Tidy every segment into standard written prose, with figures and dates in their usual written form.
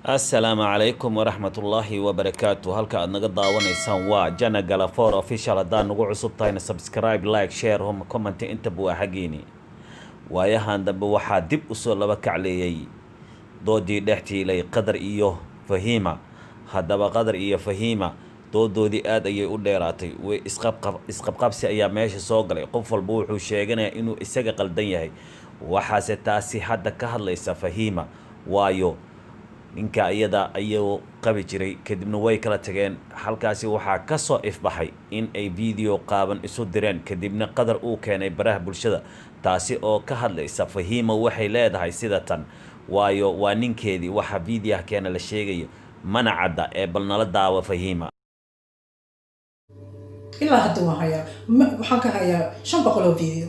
السلام عليكم ورحمة الله وبركاته. هلك أدنى داوانيسان waa Jana Galafour official haddaan nagu cusub tahayna subscribe like share home comment inta buu xageeni waayahan dambe waxaa dib u soo laba kacleeyay doodii dhextiilay Qadar iyo Fahima. haddaba Qadar iyo Fahima doodoodii aad ayay u dheeraatay, way isqabqabsi ayaa meesha soo galay. qof walba wuxuu sheeganayaa inuu isaga qaldan yahay. waxaase taasi hadda ka hadlaysa Fahima, waayo ninka iyada ayuu qabi jiray kadibna way kala tageen. halkaasi waxaa ka soo ifbaxay in ay video qaaban isu direen, kadibna Qadar uu keenay baraha bulshada, taasi oo ka hadlaysa Fahima waxay leedahay sida tan, waayo waa ninkeedii waxa video keena la sheegayo mana cadda ee bal nala daawa Fahima. ilaa hadda waxaan ka hayaa 500 video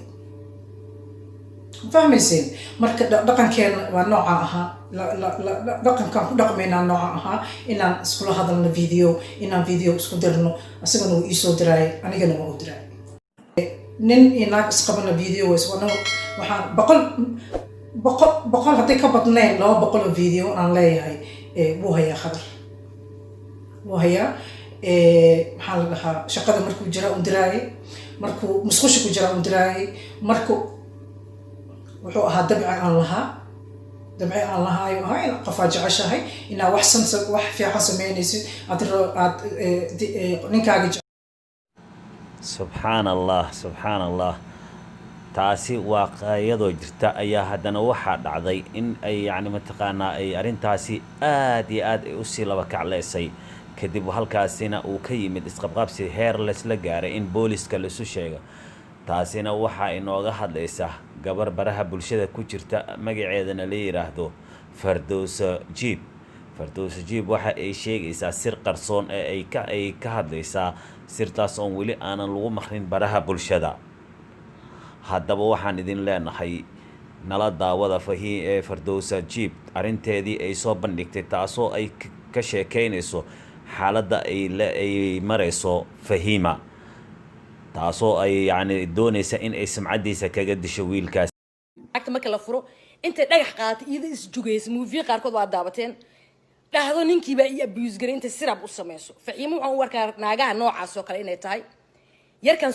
fahmaysin. marka dhaqankeena waa nooca ahaa, dhaqankan ku dhaqmayna nooca ahaa inaan iskula hadalno video, inaan video isku dirno. asagana uu isoo diray, anigana waa u diray. nin inaag isqabana video waxaan boqol haday ka badnayn 200 video aan leeyahay. wuu hayaa Qadar, wuu hayaa maxaa la dhahaa, shaqada markuu jira u diraayay, markuu musqusha ku jira u diraayay, markuu wuxuu ahaa dabci aan lahaayo ahaa in qofaa jeceshahay inaa wax fiican samaynaysid aad ninkaaga subxaan allah. taasi waa qaayadoo jirta ayaa haddana waxaa dhacday in ay mataqaanaa ay arrintaasi aad iyo aad ay usii laba kacleysay. kadib halkaasina uu ka yimid isqabqabsi heer laysla gaaray in booliska laisu sheego. taasina waxaa inooga hadlaysa gabar baraha bulshada ku jirta, magaceedana la yiraahdo Fardowsa Jiib. waxa ay sheegaysaa sir qarsoon ee ay ka hadlaysaa, sirtaas oo weli aanan lagu maqrin baraha bulshada. haddaba waxaan idin leenahay nala daawada Fardowsa Jiib arrinteedii ay soo bandhigtay, taasoo ay ka sheekeynayso xaaladda ay marayso Fahima, taasoo ay doonaysa in ay samcadiisa kaga disho wiilkaas. agta marka la furo inta dhagax qaatay iyada is jugaysa muufiye qaarkood waa daabateen dhahdo ninkiiba iyo abuse garay inta sirab u sameeyso. Fahima waxaan u warkaa naagaha noocaas oo kale inay tahay yarkan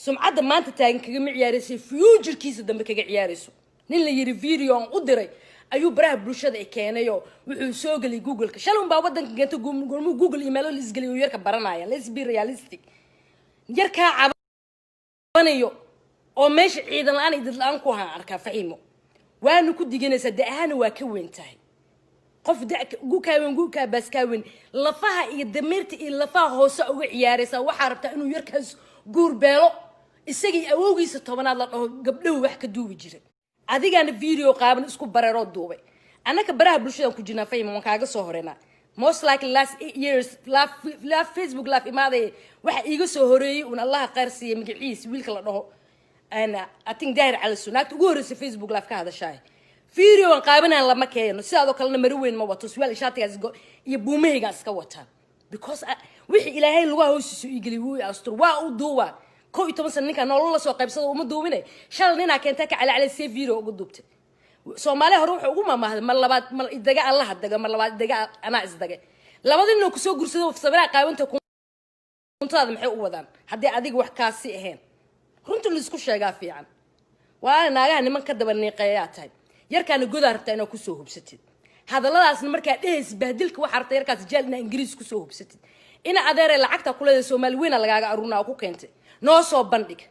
sumcadda maanta taagan kaga ciyaarayso, future-kiisa dambe kaga ciyaarayso. nin la yiri video aan u diray ayuu baraha bulshada ay keenayo, wuxuu soo galay Google-ka. shalay baa wadanka geento Google email oo lis galiyo yarka baranaya. Let's be realistic. yarka cabanayo oo meesha ciidan la'aan idin la'aan ku haan arkaa Fahimo. waanu ku diganaysaa da'ahana waa ka weyn tahay. qof guka baskaawen lafaha iyo dameerta iyo lafaha hoose uga ciyaaraysa. waxaa rabtaa inuu yarkaas guur beelo isagii awowgiisa tobanaad la dhaho gabdhow wax ka duubi jiray. adigana video qaaban isku bareero duubay. anaka baraha bulshada ku jirnaa Fahimo, waan kaaga soo horeynaa. most likely last 8 years live Facebook live imaaday waxa iiga soo horeeyay un Allah qaar siiyay magaciisa wiilka la dhaho I think Daahir Cali Sunaagta ugu horeysay Facebook live ka hadashay. video aan qaabanaan lama keeno, sidoo kalena mari weyn ma wato, su'aal ishaatigaas iyo buumahayga iska wataan because wixii Ilaahay lagu hawsiiso igeli wuu astur waa u duuba 12 sano ninka nolol la soo qaybsado uma duubinay. shal nina keenta ka cali see video ugu duubtay. Soomaaliya hore wuxuu ugu maamahday mar labaad mal idaga Allah daga mar labaad idaga ana isdaga labadina ku soo gursado sabira qaawinta kuntaada maxay u wadaan haddii adiga wax kaasi ahayn. runta la isku sheegaa fiican. waa naagaha niman ka daba niiqeeyaa tahay. yarkaana godaa rabtaa inaad ku soo hubsatid. hadalladaasna markaa dhees bahdilka waxa rabtaa yarkaas jaalna Ingiriis ku soo hubsatid. ina adeer lacagta kuleeda Soomaali weyn lagaaga arunaa ku keentay noo soo bandhig.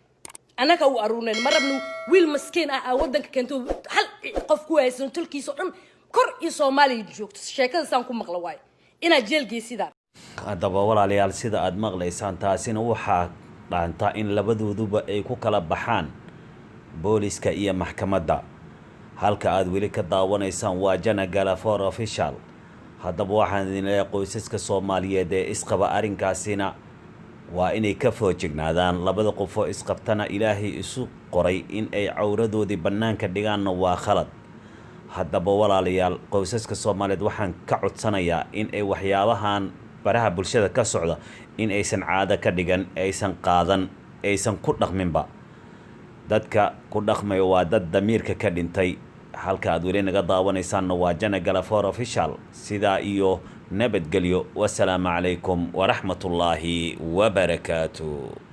anaka u aruunayn marabnu wiil maskiin ah wadanka keento hal qof ku haysan tulkiisa dhan kor iyo Soomaaliya joogto. sheekadaasaan ku maqla waay ina jeel geesidaa. haddaba walaalayaal sida aad maqlaysaan, taasina waxaa dhaanta in labadooduba ay ku kala baxaan booliska iyo maxkamadda. halka aad weli ka daawanaysaan waa Jana Galafour official. haddaba waxaan idin leeyahay qoysaska Soomaaliyeed ee isqaba arrinkaasina waa inay ka foojignaadaan. labada qof oo isqabtana Ilaahay isu qoray in ay cawradoodii bannaanka dhigaanna waa khalad. haddaba walaalayaal qoysaska Soomaaliyeed waxaan ka codsanayaa in ay waxyaabahan baraha bulshada ka socda in aysan caado ka dhigan, aysan qaadan, aysan ku dhaqminba. dadka ku dhaqmay waa dad damiirka ka dhintay halka aad weli naga daawanaysaanna waa Jana Galafoor Official sidaa iyo nabadgelyo wasalaamu calaykum waraxmatullaahi wabarakaatuh